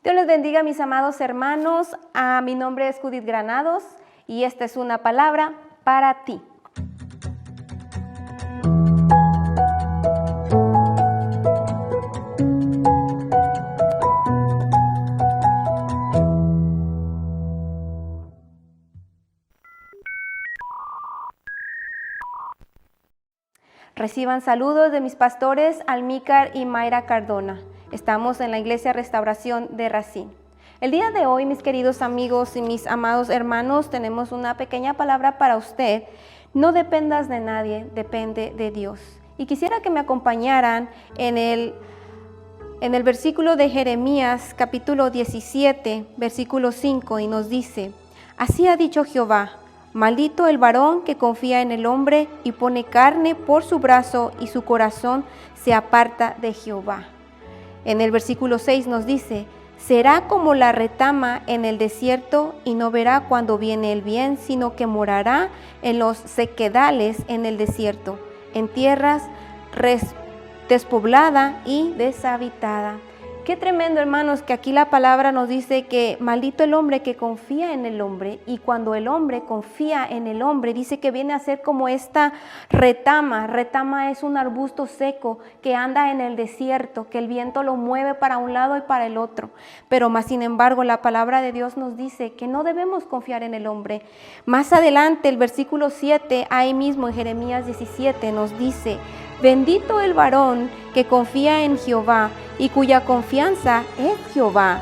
Dios les bendiga, mis amados hermanos. Mi nombre es Judith Granados y esta es una palabra para ti. Reciban saludos de mis pastores Almícar y Mayra Cardona. Estamos en la Iglesia Restauración de Racine. El día de hoy, mis queridos amigos y mis amados hermanos, tenemos una pequeña palabra para usted. No dependas de nadie, depende de Dios. Y quisiera que me acompañaran en el versículo de Jeremías, capítulo 17, versículo 5, y nos dice: Así ha dicho Jehová, maldito el varón que confía en el hombre y pone carne por su brazo y su corazón se aparta de Jehová. En el versículo 6 nos dice: será como la retama en el desierto y no verá cuando viene el bien, sino que morará en los sequedales en el desierto, en tierras despoblada y deshabitada. Qué tremendo, hermanos, que aquí la palabra nos dice que maldito el hombre que confía en el hombre, y cuando el hombre confía en el hombre, dice que viene a ser como esta retama. Retama es un arbusto seco que anda en el desierto, que el viento lo mueve para un lado y para el otro. Pero más sin embargo, la palabra de Dios nos dice que no debemos confiar en el hombre. Más adelante, el versículo 7, ahí mismo en Jeremías 17, nos dice: bendito el varón que confía en Jehová y cuya confianza es Jehová.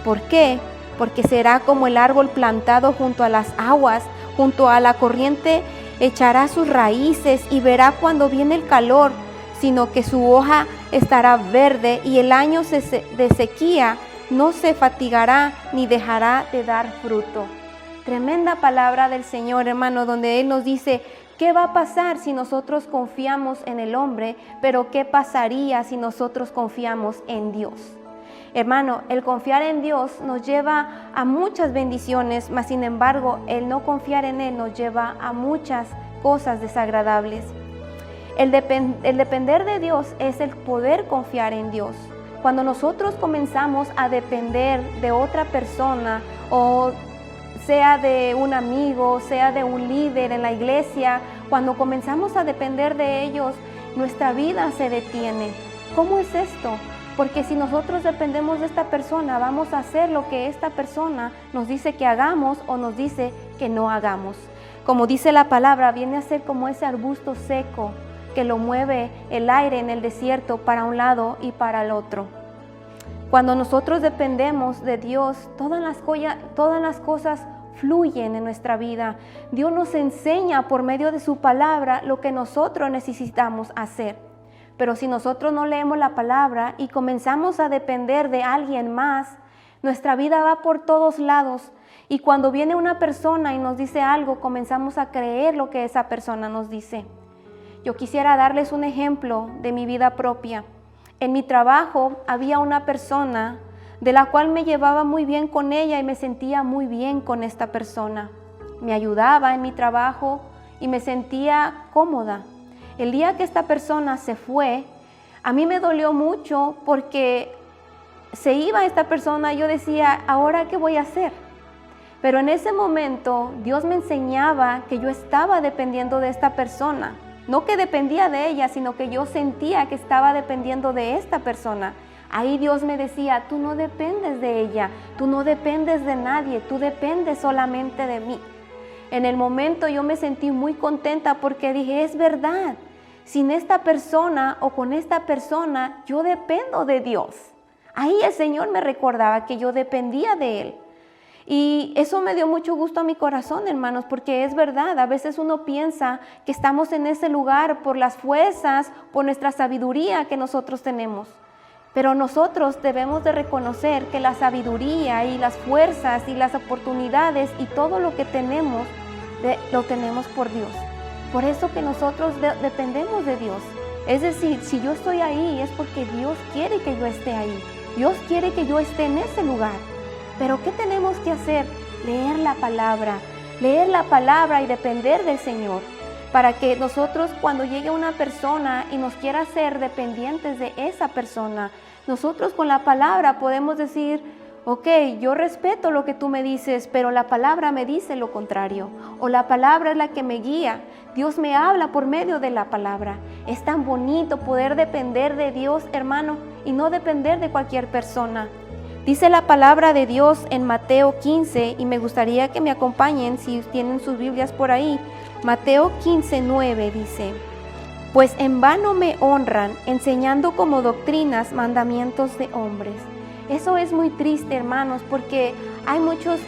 ¿Por qué? Porque será como el árbol plantado junto a las aguas, junto a la corriente echará sus raíces y verá cuando viene el calor, sino que su hoja estará verde y el año de sequía no se fatigará ni dejará de dar fruto. Tremenda palabra del Señor, hermano, donde Él nos dice: ¿qué va a pasar si nosotros confiamos en el hombre? Pero ¿qué pasaría si nosotros confiamos en Dios? Hermano, el confiar en Dios nos lleva a muchas bendiciones, mas sin embargo, el no confiar en Él nos lleva a muchas cosas desagradables. El depender de Dios es el poder confiar en Dios. Cuando nosotros comenzamos a depender de otra persona, o sea de un amigo, sea de un líder en la iglesia, cuando comenzamos a depender de ellos, nuestra vida se detiene. ¿Cómo es esto? Porque si nosotros dependemos de esta persona, vamos a hacer lo que esta persona nos dice que hagamos o nos dice que no hagamos. Como dice la palabra, viene a ser como ese arbusto seco que lo mueve el aire en el desierto para un lado y para el otro. Cuando nosotros dependemos de Dios, todas las cosas fluyen en nuestra vida. Dios nos enseña por medio de su palabra lo que nosotros necesitamos hacer. Pero si nosotros no leemos la palabra y comenzamos a depender de alguien más, nuestra vida va por todos lados. Y cuando viene una persona y nos dice algo, comenzamos a creer lo que esa persona nos dice. Yo quisiera darles un ejemplo de mi vida propia. En mi trabajo había una persona de la cual me llevaba muy bien con ella y me sentía muy bien con esta persona. Me ayudaba en mi trabajo y me sentía cómoda. El día que esta persona se fue, a mí me dolió mucho porque se iba esta persona y yo decía: ¿ahora qué voy a hacer? Pero en ese momento Dios me enseñaba que yo estaba dependiendo de esta persona. No que dependía de ella, sino que yo sentía que estaba dependiendo de esta persona. Ahí Dios me decía: tú no dependes de ella, tú no dependes de nadie, tú dependes solamente de mí. En el momento yo me sentí muy contenta porque dije: es verdad, sin esta persona o con esta persona yo dependo de Dios. Ahí el Señor me recordaba que yo dependía de Él. Y eso me dio mucho gusto a mi corazón, hermanos, porque es verdad, a veces uno piensa que estamos en ese lugar por las fuerzas, por nuestra sabiduría que nosotros tenemos. Pero nosotros debemos de reconocer que la sabiduría y las fuerzas y las oportunidades y todo lo que tenemos, lo tenemos por Dios. Por eso que nosotros dependemos de Dios. Es decir, si yo estoy ahí es porque Dios quiere que yo esté ahí. Dios quiere que yo esté en ese lugar. Pero ¿qué tenemos que hacer? Leer la palabra y depender del Señor. Para que nosotros, cuando llegue una persona y nos quiera hacer dependientes de esa persona, nosotros con la palabra podemos decir: ok, yo respeto lo que tú me dices, pero la palabra me dice lo contrario, o la palabra es la que me guía. Dios me habla por medio de la palabra. Es tan bonito poder depender de Dios, hermano, y no depender de cualquier persona. Dice la palabra de Dios en Mateo 15, y me gustaría que me acompañen si tienen sus Biblias por ahí. Mateo 15:9 dice: pues en vano me honran, enseñando como doctrinas mandamientos de hombres. Eso es muy triste, hermanos, porque hay muchos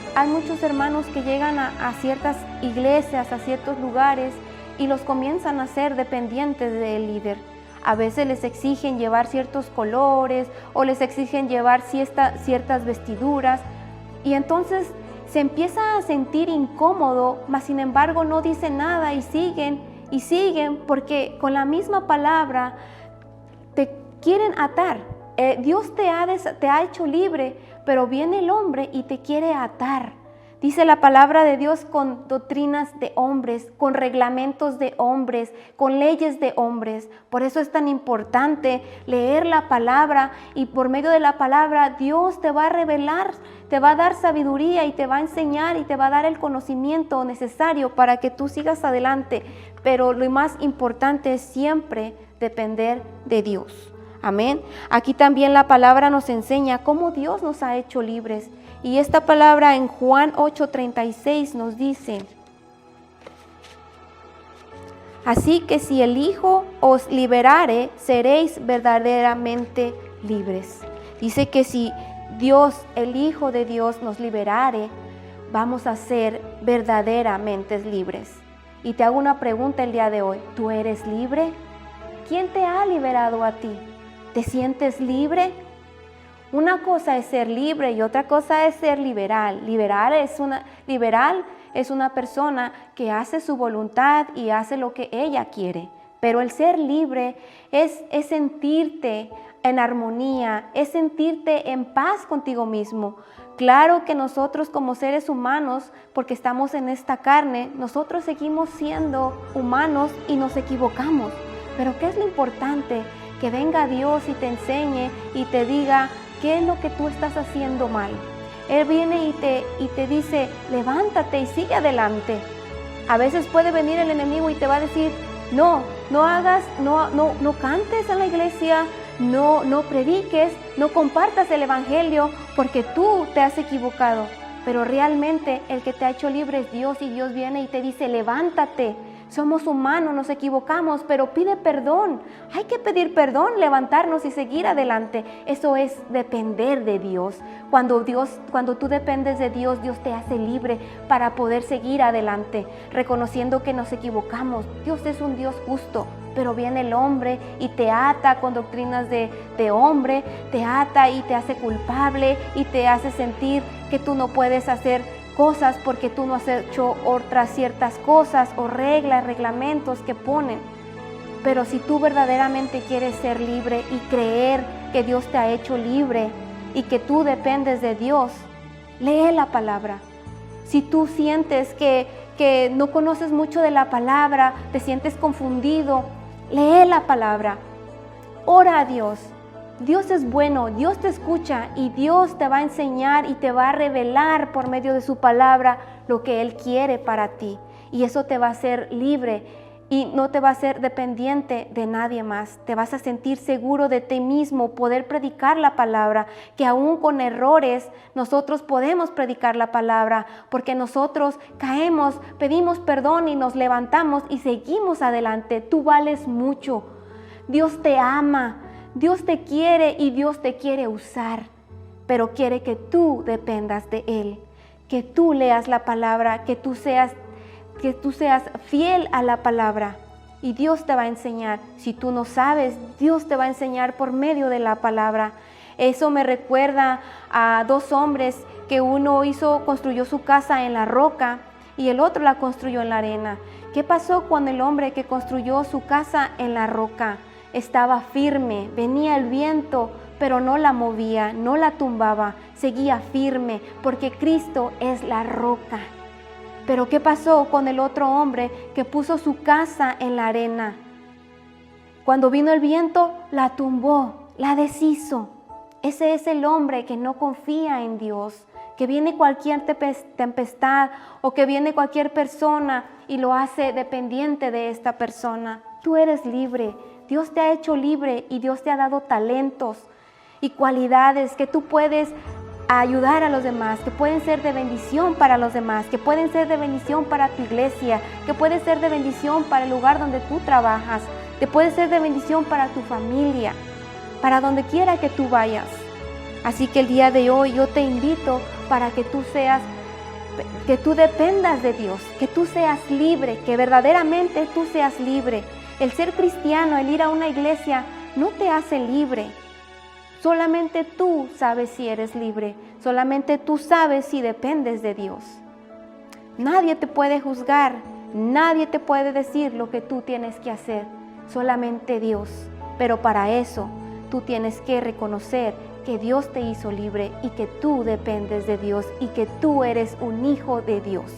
hermanos que llegan a ciertas iglesias, a ciertos lugares, y los comienzan a ser dependientes del líder. A veces les exigen llevar ciertos colores o les exigen llevar ciertas vestiduras, y entonces se empieza a sentir incómodo, mas sin embargo no dicen nada y siguen porque con la misma palabra te quieren atar. Dios te ha hecho libre, pero viene el hombre y te quiere atar. Dice la palabra de Dios con doctrinas de hombres, con reglamentos de hombres, con leyes de hombres. Por eso es tan importante leer la palabra, y por medio de la palabra Dios te va a revelar, te va a dar sabiduría y te va a enseñar y te va a dar el conocimiento necesario para que tú sigas adelante. Pero lo más importante es siempre depender de Dios. Amén. Aquí también la palabra nos enseña cómo Dios nos ha hecho libres. Y esta palabra en Juan 8:36 nos dice: así que si el Hijo os liberare, seréis verdaderamente libres. Dice que si Dios, el Hijo de Dios, nos liberare, vamos a ser verdaderamente libres. Y te hago una pregunta el día de hoy: ¿tú eres libre? ¿Quién te ha liberado a ti? ¿Te sientes libre? Una cosa es ser libre y otra cosa es ser liberal. Liberal es una persona que hace su voluntad y hace lo que ella quiere. Pero el ser libre es sentirte en armonía, es sentirte en paz contigo mismo. Claro que nosotros como seres humanos, porque estamos en esta carne, nosotros seguimos siendo humanos y nos equivocamos. Pero ¿qué es lo importante? Que venga Dios y te enseñe y te diga qué es lo que tú estás haciendo mal. Él viene y te dice: levántate y sigue adelante. A veces puede venir el enemigo y te va a decir: no cantes en la iglesia, no prediques, no compartas el evangelio porque tú te has equivocado. Pero realmente el que te ha hecho libre es Dios, y Dios viene y te dice: levántate. Somos humanos, nos equivocamos, pero pide perdón. Hay que pedir perdón, levantarnos y seguir adelante. Eso es depender de Dios. Cuando tú dependes de Dios, Dios te hace libre para poder seguir adelante, reconociendo que nos equivocamos. Dios es un Dios justo, pero viene el hombre y te ata con doctrinas de hombre, te ata y te hace culpable y te hace sentir que tú no puedes hacer cosas porque tú no has hecho otras ciertas cosas o reglamentos que ponen. Pero si tú verdaderamente quieres ser libre y creer que Dios te ha hecho libre y que tú dependes de Dios, lee la palabra. Si tú sientes que no conoces mucho de la palabra, te sientes confundido, lee la palabra. Ora a Dios. Dios es bueno, Dios te escucha y Dios te va a enseñar y te va a revelar por medio de su palabra lo que Él quiere para ti. Y eso te va a hacer libre y no te va a hacer dependiente de nadie más. Te vas a sentir seguro de ti mismo, poder predicar la palabra, que aún con errores nosotros podemos predicar la palabra, porque nosotros caemos, pedimos perdón y nos levantamos y seguimos adelante. Tú vales mucho. Dios te ama. Dios te quiere y Dios te quiere usar, pero quiere que tú dependas de Él, que tú leas la palabra, que tú seas fiel a la palabra, y Dios te va a enseñar. Si tú no sabes, Dios te va a enseñar por medio de la palabra. Eso me recuerda a dos hombres que uno construyó su casa en la roca y el otro la construyó en la arena. ¿Qué pasó con el hombre que construyó su casa en la roca? Estaba firme, venía el viento, pero no la movía, no la tumbaba, seguía firme, porque Cristo es la roca. Pero ¿qué pasó con el otro hombre que puso su casa en la arena? Cuando vino el viento, la tumbó, la deshizo. Ese es el hombre que no confía en Dios, que viene cualquier tempestad o que viene cualquier persona y lo hace dependiente de esta persona. Tú eres libre, Dios te ha hecho libre y Dios te ha dado talentos y cualidades que tú puedes ayudar a los demás, que pueden ser de bendición para los demás, que pueden ser de bendición para tu iglesia, que pueden ser de bendición para el lugar donde tú trabajas, que puede ser de bendición para tu familia, para donde quiera que tú vayas. Así que el día de hoy yo te invito para que tú dependas de Dios, que tú seas libre, que verdaderamente tú seas libre. El ser cristiano, el ir a una iglesia, no te hace libre. Solamente tú sabes si eres libre, solamente tú sabes si dependes de Dios. Nadie te puede juzgar, nadie te puede decir lo que tú tienes que hacer, solamente Dios. Pero para eso tú tienes que reconocer que Dios te hizo libre y que tú dependes de Dios y que tú eres un hijo de Dios.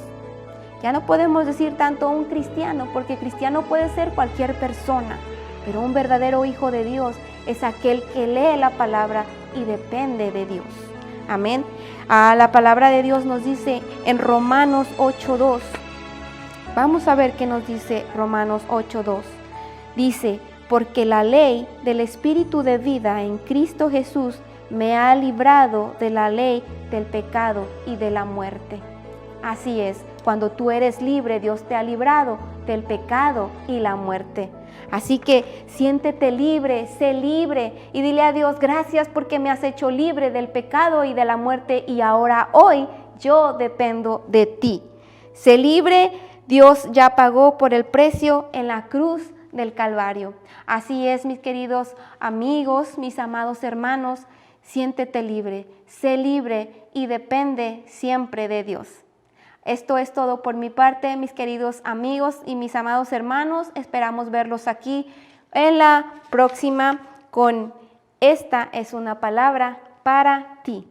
Ya no podemos decir tanto un cristiano, porque cristiano puede ser cualquier persona, pero un verdadero hijo de Dios es aquel que lee la palabra y depende de Dios. Amén. La palabra de Dios nos dice en Romanos 8:2. Vamos a ver qué nos dice Romanos 8:2. Dice, porque la ley del Espíritu de vida en Cristo Jesús me ha librado de la ley del pecado y de la muerte. Así es, cuando tú eres libre, Dios te ha librado del pecado y la muerte. Así que siéntete libre, sé libre y dile a Dios, gracias porque me has hecho libre del pecado y de la muerte y ahora hoy yo dependo de ti. Sé libre, Dios ya pagó por el precio en la cruz del Calvario. Así es, mis queridos amigos, mis amados hermanos, siéntete libre, sé libre y depende siempre de Dios. Esto es todo por mi parte, mis queridos amigos y mis amados hermanos. Esperamos verlos aquí en la próxima con Esta es una palabra para ti.